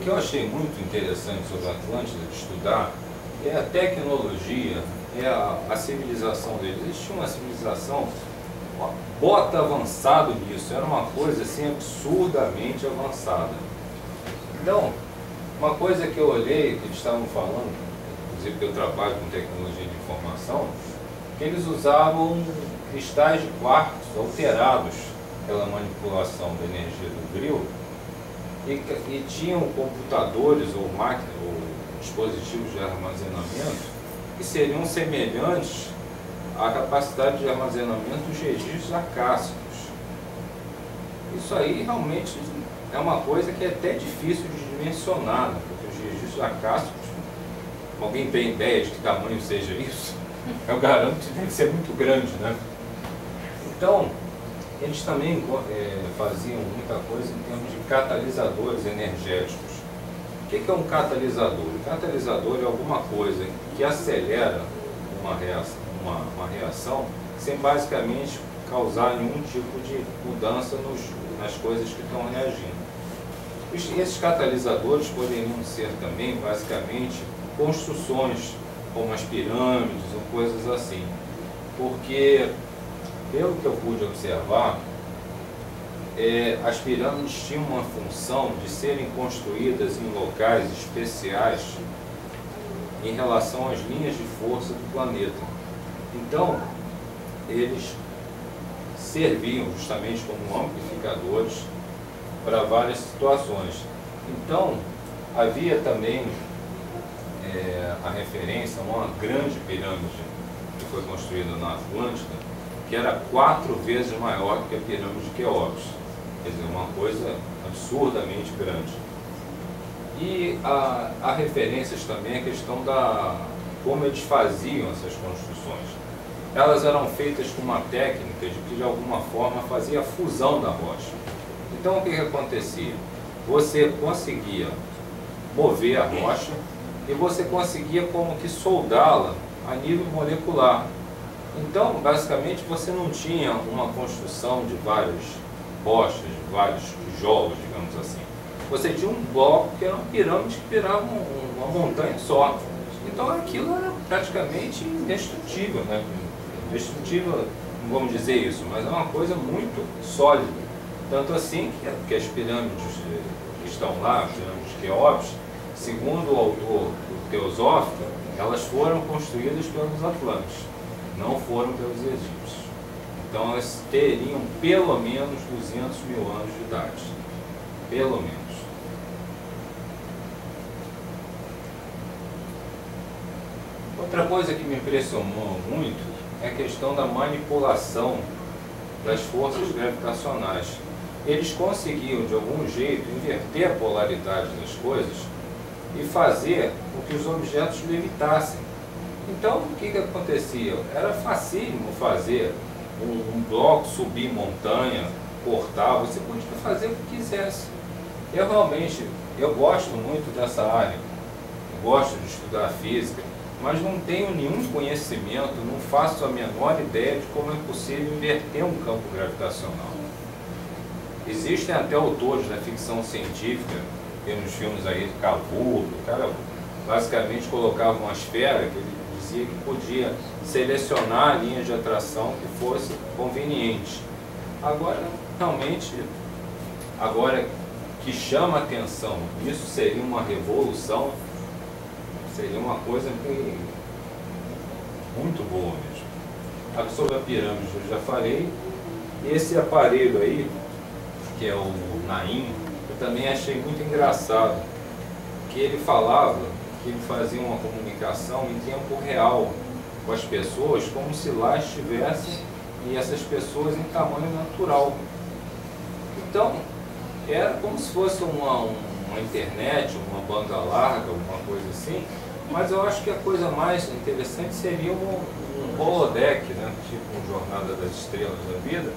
que eu achei muito interessante sobre a Atlântida de estudar é a tecnologia, é a civilização deles. Eles tinham uma civilização, uma bota avançado nisso, era uma coisa assim absurdamente avançada. Então, uma coisa que eu olhei, que eles estavam falando, inclusive que eu trabalho com tecnologia de informação, que eles usavam cristais de quartzo alterados pela manipulação da energia do grill e tinham computadores ou máquinas ou dispositivos de armazenamento que seriam semelhantes à capacidade de armazenamento dos registros acásicos. Isso aí realmente é uma coisa que é até difícil de dimensionar, né? Porque os registros acásicos, alguém tem ideia de que tamanho seja isso? Eu garanto que deve ser muito grande, né? Então, eles também faziam muita coisa em termos de catalisadores energéticos. O que é um catalisador? O catalisador é alguma coisa que acelera uma reação sem basicamente causar nenhum tipo de mudança nas coisas que estão reagindo. Esses catalisadores poderiam ser também, basicamente, construções, como as pirâmides ou coisas assim. Porque, pelo que eu pude observar, as pirâmides tinham uma função de serem construídas em locais especiais em relação às linhas de força do planeta. Então, eles serviam justamente como amplificadores para várias situações. Então, havia também a referência a uma grande pirâmide que foi construída na Atlântida, que era 4 vezes maior que a pirâmide de Quéops. Quer dizer, uma coisa absurdamente grande. E há referências também à questão da como eles faziam essas construções. Elas eram feitas com uma técnica de que de alguma forma fazia a fusão da rocha. Então o que acontecia? Você conseguia mover a rocha e você conseguia como que soldá-la a nível molecular. Então, basicamente, você não tinha uma construção de várias rochas, de vários tijolos, digamos assim. Você tinha um bloco que era uma pirâmide que virava uma montanha só. Então aquilo era praticamente indestrutível, né? Indestrutível, não vamos dizer isso, mas é uma coisa muito sólida. Tanto assim que as pirâmides que estão lá, as pirâmides de Quéops, segundo o autor teosófico, elas foram construídas pelos atlantes, não foram pelos egípcios. Então elas teriam pelo menos 200 mil anos de idade. Pelo menos. Outra coisa que me impressionou muito é a questão da manipulação das forças gravitacionais. Eles conseguiam, de algum jeito, inverter a polaridade das coisas e fazer com que os objetos levitassem. Então, o que acontecia? Era facílimo fazer um bloco subir montanha, cortar, você podia fazer o que quisesse. Eu gosto muito dessa área, eu gosto de estudar física, mas não tenho nenhum conhecimento, não faço a menor ideia de como é possível inverter um campo gravitacional. Existem até autores da ficção científica, que nos filmes aí de Cavour, o cara basicamente colocava uma esfera que ele dizia que podia selecionar a linha de atração que fosse conveniente. Agora, realmente, que chama a atenção, isso seria uma revolução, seria uma coisa muito boa mesmo. Sobre a pirâmide eu já falei. Esse aparelho aí, que é o Naim, eu também achei muito engraçado, que ele falava que ele fazia uma comunicação em tempo real com as pessoas, como se lá estivessem e essas pessoas em tamanho natural. Então, era como se fosse uma internet, uma banda larga, alguma coisa assim, mas eu acho que a coisa mais interessante seria um holodeck, né? Tipo um Jornada das Estrelas da vida,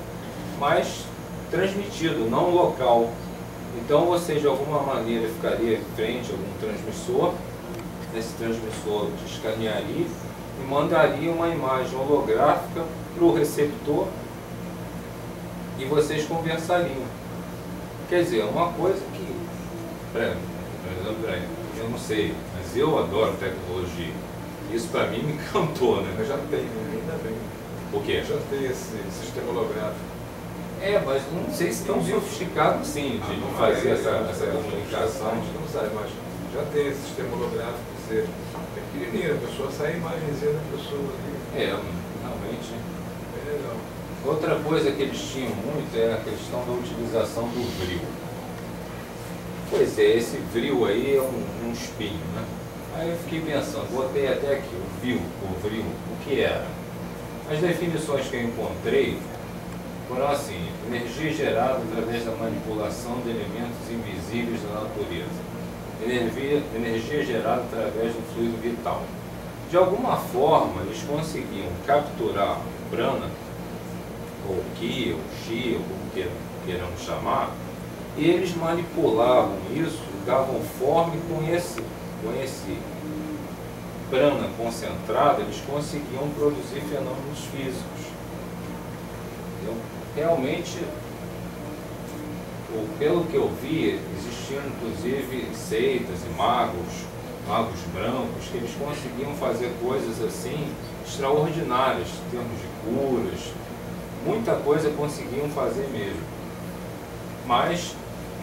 mas transmitido, não local. Então você de alguma maneira ficaria em frente a algum transmissor, esse transmissor te escanearia e mandaria uma imagem holográfica para o receptor e vocês conversariam. Quer dizer, uma coisa que, Por exemplo, eu não sei, mas eu adoro tecnologia. Isso para mim me encantou, né? Mas já tem, ainda bem. O quê? Já tem esse sistema holográfico. Mas não sei se tão sofisticado assim, de fazer essa comunicação. A gente não sabe, mas já tem esse sistema holográfico, é pequenininho, a pessoa sai a imagenzinha da pessoa ali. Realmente. É legal. Outra coisa que eles tinham muito é a questão da utilização do vril. Pois é, esse vril aí é um espinho, né? Aí eu fiquei pensando, botei até aqui o vril, o que era? As definições que eu encontrei foram assim: energia gerada através da manipulação de elementos invisíveis da natureza. Energia gerada através do fluido vital. De alguma forma, eles conseguiam capturar prana, ou ki, ou chi, ou como queiramos chamar, e eles manipulavam isso, davam forma, e com esse prana concentrado, eles conseguiam produzir fenômenos físicos. Entendeu? Realmente, pelo que eu vi, existiam inclusive seitas e magos brancos, que eles conseguiam fazer coisas assim extraordinárias, em termos de curas, muita coisa conseguiam fazer mesmo. Mas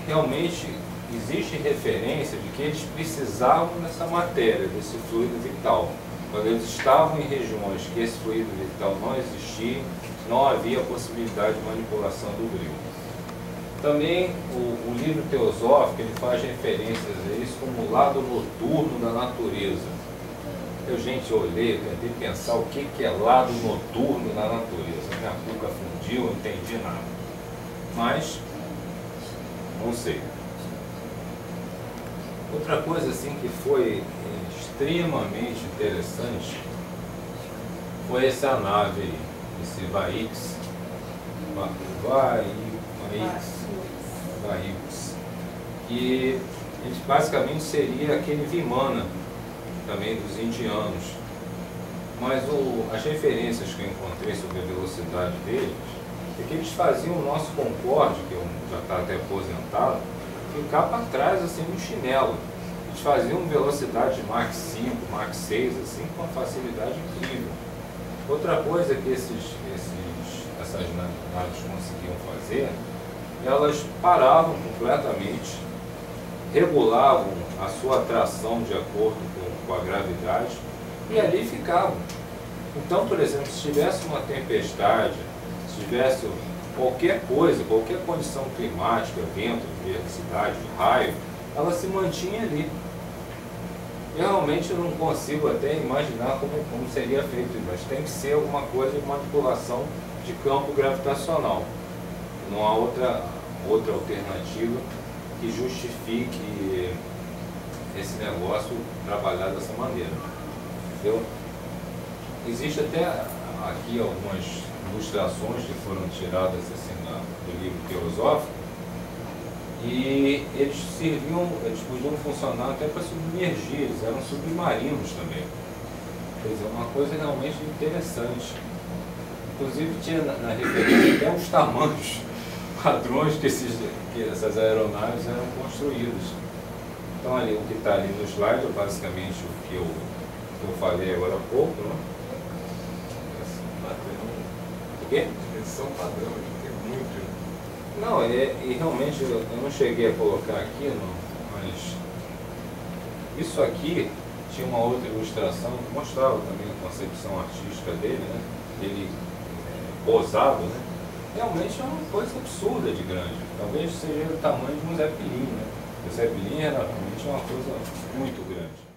realmente existe referência de que eles precisavam dessa matéria, desse fluido vital. Quando eles estavam em regiões que esse fluido vital não existia, não havia possibilidade de manipulação do vril. Também o livro teosófico ele faz referências a isso como o lado noturno da natureza. Eu olhei, tentei pensar o que é lado noturno da natureza. Minha cuca fundiu, não entendi nada. Mas, não sei. Outra coisa assim que foi extremamente interessante foi essa nave aí, esse Vaiux, que basicamente seria aquele Vimana também dos indianos. Mas as referências que eu encontrei sobre a velocidade deles é que eles faziam o nosso Concorde, que já está até aposentado, ficar para trás assim no chinelo. Eles faziam velocidade de Mach 5, Mach 6, assim, com uma facilidade incrível. Outra coisa que essas naves conseguiam fazer, elas paravam completamente, regulavam a sua atração de acordo com a gravidade e ali ficavam. Então, por exemplo, se tivesse uma tempestade, se tivesse qualquer coisa, qualquer condição climática, vento, diversidade, raio, ela se mantinha ali. Eu realmente não consigo até imaginar como seria feito, mas tem que ser alguma coisa de manipulação de campo gravitacional. Não há outra alternativa que justifique esse negócio trabalhar dessa maneira. Entendeu? Existe até aqui algumas ilustrações que foram tiradas assim, do livro teosófico, e eles podiam funcionar até para submergir, eles eram submarinos também. Quer dizer, uma coisa realmente interessante. Inclusive tinha na referência até os tamanhos, padrões que essas aeronaves eram construídas. Então ali, o que está ali no slide é basicamente o que eu falei agora há pouco, né? O quê? Eles são padrão, tem muito. Não, e realmente eu não cheguei a colocar aqui, não, mas isso aqui tinha uma outra ilustração que mostrava também a concepção artística dele, né? Ele posado, né? Realmente é uma coisa absurda de grande. Talvez seja o tamanho de um Zeppelin, né? O Zeppelin era realmente uma coisa muito grande.